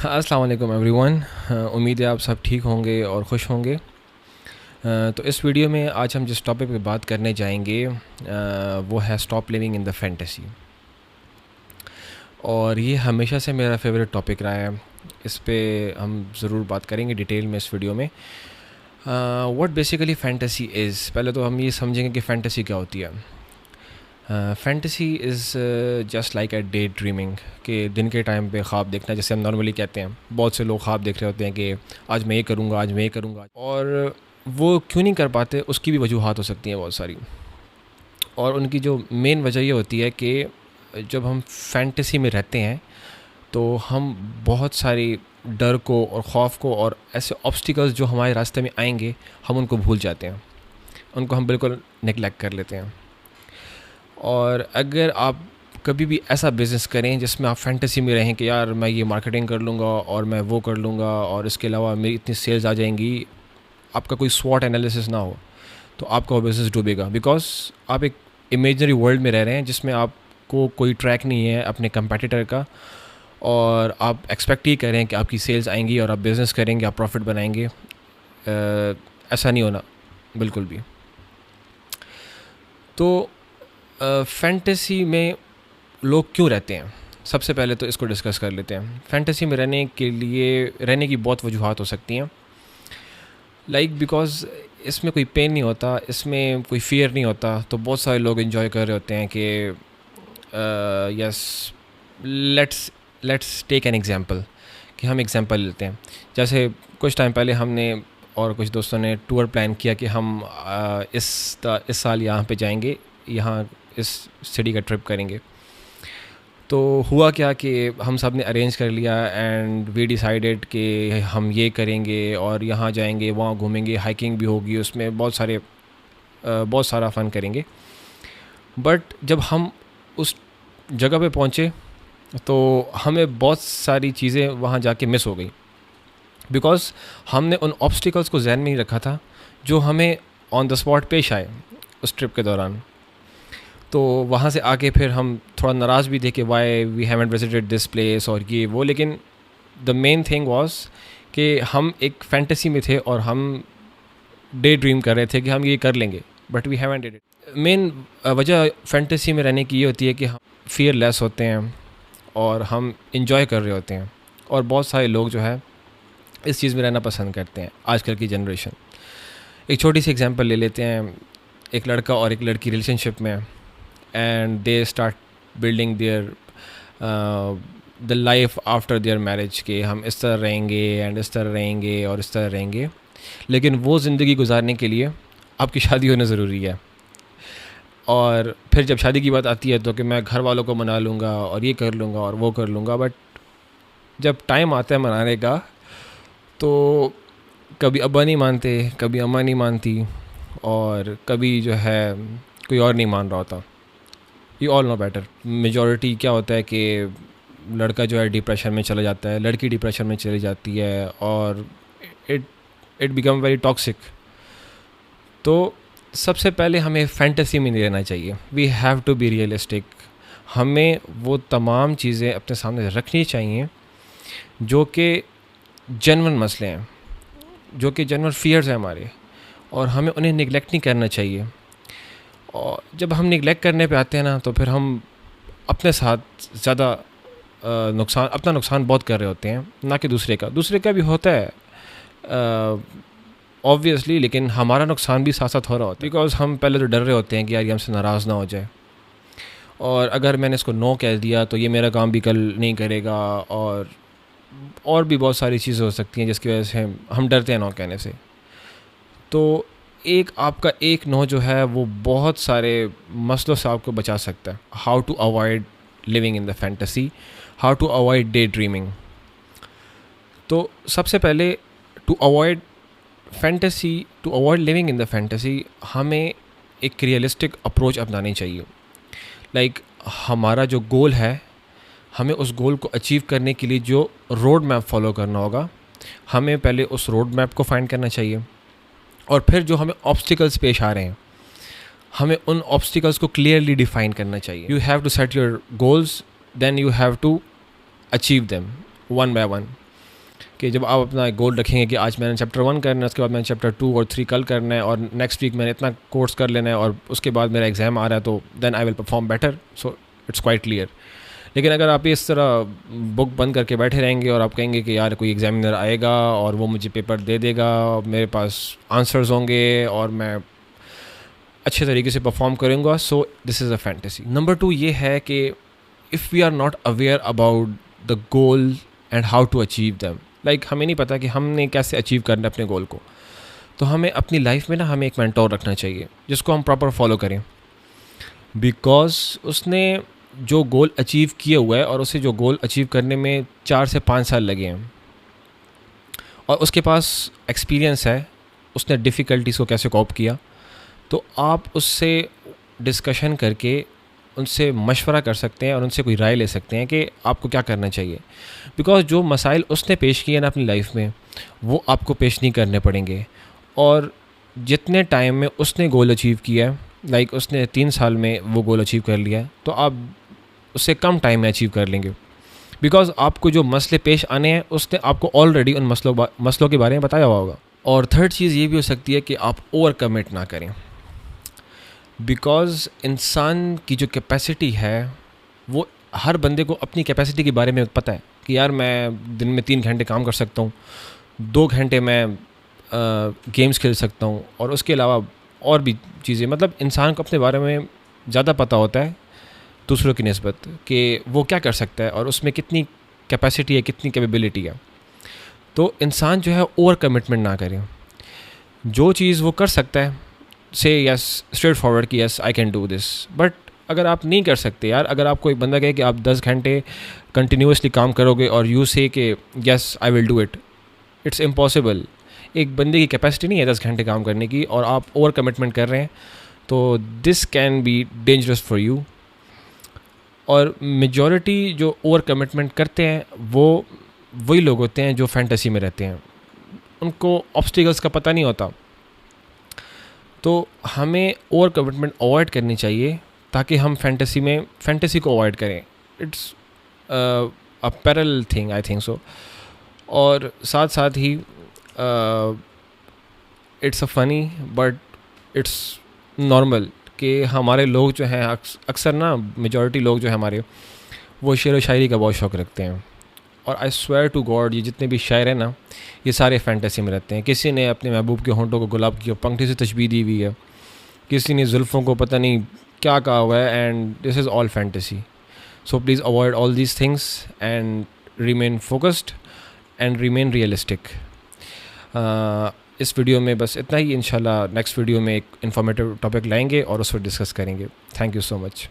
अस्सलाम वालेकुम एवरीवन। उम्मीद है आप सब ठीक होंगे और खुश होंगे। तो इस वीडियो में आज हम जिस टॉपिक पे बात करने जाएंगे वो है stop living in the fantasy. और ये हमेशा से मेरा फेवरेट टॉपिक रहा है। इस पे हम ज़रूर बात करेंगे डिटेल में इस वीडियो में। व्हाट बेसिकली फैंटेसी इज़, पहले तो हम ये समझेंगे कि फ़ैंटेसी क्या होती है। Fantasy is just like a day dreaming, कि दिन के टाइम पे ख्वाब देखना, जैसे हम नॉर्मली कहते हैं। बहुत से लोग ख्वाब देख रहे होते हैं कि आज मैं ये करूँगा, आज मैं ये करूँगा, और वो क्यों नहीं कर पाते उसकी भी वजूहात हो सकती हैं बहुत सारी। और उनकी जो मेन वजह ये होती है कि जब हम फैंटेसी में रहते हैं तो हम बहुत सारी डर को और ख़ौफ को और ऐसे ऑब्स्टिकल्स जो हमारे रास्ते में आएंगे हम उनको भूल जाते हैं, उनको हम बिल्कुल नेगलेक्ट कर लेते हैं। और अगर आप कभी भी ऐसा बिज़नेस करें जिसमें आप फैंटेसी में रहें कि यार मैं ये मार्केटिंग कर लूँगा और मैं वो कर लूँगा और इसके अलावा मेरी इतनी सेल्स आ जाएंगी, आपका कोई स्वॉट एनालिसिस ना हो, तो आपका वो बिज़नेस डूबेगा। बिकॉज आप एक इमेजनरी वर्ल्ड में रह रहे हैं जिसमें आपको कोई ट्रैक नहीं है अपने कंपेटिटर का, और आप एक्सपेक्ट ही करें कि आपकी सेल्स आएंगी और आप बिज़नेस करेंगे, आप प्रॉफिट बनाएंगे। ऐसा नहीं होना बिल्कुल भी। तो फैंटेसी में लोग क्यों रहते हैं, सबसे पहले तो इसको डिस्कस कर लेते हैं। फैंटेसी में रहने की बहुत वजूहात हो सकती हैं। बिकॉज इसमें कोई पेन नहीं होता, इसमें कोई फियर नहीं होता, तो बहुत सारे लोग इन्जॉय कर रहे होते हैं कि yes, let's take an example, कि हम एग्जांपल लेते हैं। जैसे कुछ टाइम पहले हमने और कुछ दोस्तों ने टूर प्लान किया कि हम इस साल यहाँ पे जाएंगे, यहाँ इस सिटी का ट्रिप करेंगे। तो हुआ क्या कि हम सब ने अरेंज कर लिया एंड वी डिसाइडेड कि हम ये करेंगे और यहाँ जाएंगे, वहाँ घूमेंगे, हाइकिंग भी होगी, उसमें बहुत सारा फ़न करेंगे। बट जब हम उस जगह पे पहुँचे तो हमें बहुत सारी चीज़ें वहाँ जाके मिस हो गई, बिकॉज़ हमने उन ऑब्स्टिकल्स को ज़हन में नहीं रखा था जो हमें ऑन द स्पॉट पेश आए उस ट्रिप के दौरान। तो वहाँ से आके फिर हम थोड़ा नाराज़ भी थे कि why we haven't visited this place और ये वो। लेकिन द मेन थिंग वाज कि हम एक फैंटेसी में थे और हम डे ड्रीम कर रहे थे कि हम ये कर लेंगे, but we haven't did it. Main वजह फैंटेसी में रहने की ये होती है कि हम फियरलेस होते हैं और हम इंजॉय कर रहे होते हैं। और बहुत सारे लोग जो है इस चीज़ में रहना पसंद करते हैं आजकल की जनरेशन। एक छोटी सी एग्जांपल ले लेते हैं। एक लड़का और एक लड़की रिलेशनशिप में, and they start building their the life after their marriage, कि हम इस तरह रहेंगे एंड इस तरह रहेंगे और इस तरह रहेंगे। लेकिन वो ज़िंदगी गुजारने के लिए आपकी शादी होना ज़रूरी है। और फिर जब शादी की बात आती है तो कि मैं घर वालों को मना लूँगा और ये कर लूँगा और वो कर लूँगा, बट जब टाइम आता है मनाने का तो कभी अब्बा नहीं मानते, कभी अम्मा नहीं मानती, और कभी जो है कोई और नहीं मान रहा होता। You all know better. Majority क्या होता है कि लड़का जो है डिप्रेशन में चला जाता है, लड़की डिप्रेशन में चली जाती है, और it it become very toxic. तो सबसे पहले हमें फैंटेसी में नहीं रहना चाहिए। We have to be realistic. हमें वो तमाम चीज़ें अपने सामने रखनी चाहिए जो कि जेन्युइन मसले हैं, जो कि जेन्युइन फियर्स हैं हमारे, और हमें उन्हें निगलेक्ट नहीं करना चाहिए। और जब हम निगलेक्ट करने पे आते हैं ना, तो फिर हम अपने साथ ज़्यादा अपना नुकसान बहुत कर रहे होते हैं, ना कि दूसरे का भी होता है ऑब्वियसली, लेकिन हमारा नुकसान भी साथ साथ हो रहा होता है। बिकॉज हम पहले तो डर रहे होते हैं कि यार ये हमसे नाराज़ ना हो जाए, और अगर मैंने इसको नो कह दिया तो ये मेरा काम भी कल नहीं करेगा, और भी बहुत सारी चीज़ें हो सकती हैं जिसकी वजह से हम डरते हैं नो कहने से। तो आपका एक नो जो है वो बहुत सारे मसलों से आपको बचा सकता है। How to avoid living in the fantasy, how to avoid day dreaming. तो सबसे पहले to avoid living in the fantasy, हमें एक रियलिस्टिक अप्रोच अपनानी चाहिए। हमारा जो गोल है, हमें उस गोल को अचीव करने के लिए जो रोड मैप फॉलो करना होगा, हमें पहले उस रोड मैप को फाइंड करना चाहिए। और फिर जो हमें ऑब्स्टिकल्स पेश आ रहे हैं, हमें उन ऑब्स्टिकल्स को क्लियरली डिफाइन करना चाहिए। You have to set your goals, then you have to achieve them one by one. कि जब आप अपना गोल रखेंगे कि आज मैंने चैप्टर 1 करना है, उसके बाद मैंने चैप्टर 2 और 3 कल करना है, और नेक्स्ट वीक मैंने इतना कोर्स कर लेना है, और उसके बाद मेरा एग्ज़ाम आ रहा है, तो then I will perform better. So it's quite clear. लेकिन अगर आप इस तरह बुक बंद करके बैठे रहेंगे और आप कहेंगे कि यार कोई एग्ज़ामिनर आएगा और वो मुझे पेपर दे देगा, मेरे पास आंसर्स होंगे और मैं अच्छे तरीके से परफॉर्म करूँगा, so this is a fantasy. Number 2 ये है कि if we are not aware about the goal and how to achieve them, like हमें नहीं पता कि हमने कैसे अचीव करना है अपने गोल को, तो हमें अपनी लाइफ में ना हमें एक मेंटोर रखना चाहिए जिसको हम प्रॉपर फॉलो करें, बिकॉज उसने जो गोल अचीव किए हुआ है और उसे जो गोल अचीव करने में 4 से 5 साल लगे हैं, और उसके पास एक्सपीरियंस है, उसने डिफ़िकल्टीज़ को कैसे कॉप किया, तो आप उससे डिस्कशन करके उनसे मशवरा कर सकते हैं और उनसे कोई राय ले सकते हैं कि आपको क्या करना चाहिए. बिकॉज जो मसाइल उसने पेश किए ना अपनी लाइफ में, वो आपको पेश नहीं करने पड़ेंगे. और जितने टाइम में उसने गोल अचीव किया है, लाइक उसने 3 साल में वो गोल अचीव कर लिया है, तो आप उससे कम टाइम में अचीव कर लेंगे. बिकॉज आपको जो मसले पेश आने हैं उसने आपको ऑलरेडी उन मसलों के बारे में बताया हुआ होगा. और थर्ड चीज़ ये भी हो सकती है कि आप ओवर कमिट ना करें, बिकॉज़ इंसान की जो कैपेसिटी है, वो हर बंदे को अपनी कैपेसिटी के बारे में पता है कि यार मैं दिन में 3 घंटे काम कर सकता हूँ, 2 घंटे मैं गेम्स खेल सकता हूँ, और उसके अलावा और भी चीज़ें. मतलब इंसान को अपने बारे में ज़्यादा पता होता है दूसरों की निस्बत कि वो क्या कर सकता है और उसमें कितनी कैपेसिटी है, कितनी कैपेबिलिटी है. तो इंसान जो है ओवर कमिटमेंट ना करे. जो चीज़ वो कर सकता है, से यस स्ट्रेट फॉरवर्ड कि yes I can do this. But अगर आप नहीं कर सकते यार, अगर आपको एक बंदा कहे कि आप 10 घंटे कंटिन्यूसली काम करोगे और यू से कि yes I will do it, it's impossible. एक बंदे की कैपेसिटी नहीं है 10 घंटे काम करने की, और आप ओवर कमिटमेंट कर रहे हैं, तो this can be dangerous for you. और मेजॉरिटी जो ओवर कमिटमेंट करते हैं वो वही लोग होते हैं जो फैंटेसी में रहते हैं. उनको ऑब्स्टिकल्स का पता नहीं होता. तो हमें ओवर कमिटमेंट अवॉइड करनी चाहिए ताकि हम फैंटेसी को अवॉइड करें. It's a parallel thing, I think so. और साथ साथ ही it's a funny but it's normal कि हमारे लोग जो हैं अक्सर ना, मेजॉरिटी लोग जो हैं हमारे, वो शेर व शायरी का बहुत शौक़ रखते हैं. और आई स्वेयर टू गॉड, ये जितने भी शायर हैं ना, ये सारे फैंटेसी में रहते हैं. किसी ने अपने महबूब के होंठों को गुलाब की पंक्ति से तशबीह दी हुई है, किसी ने जुल्फ़ों को पता नहीं क्या कहा हुआ है, and this is all fantasy. So please avoid all these things and remain focused and remain realistic. इस वीडियो में बस इतना ही. इंशाल्लाह नेक्स्ट वीडियो में एक इन्फॉर्मेटिव टॉपिक लाएंगे और उस पर डिस्कस करेंगे. Thank you so much.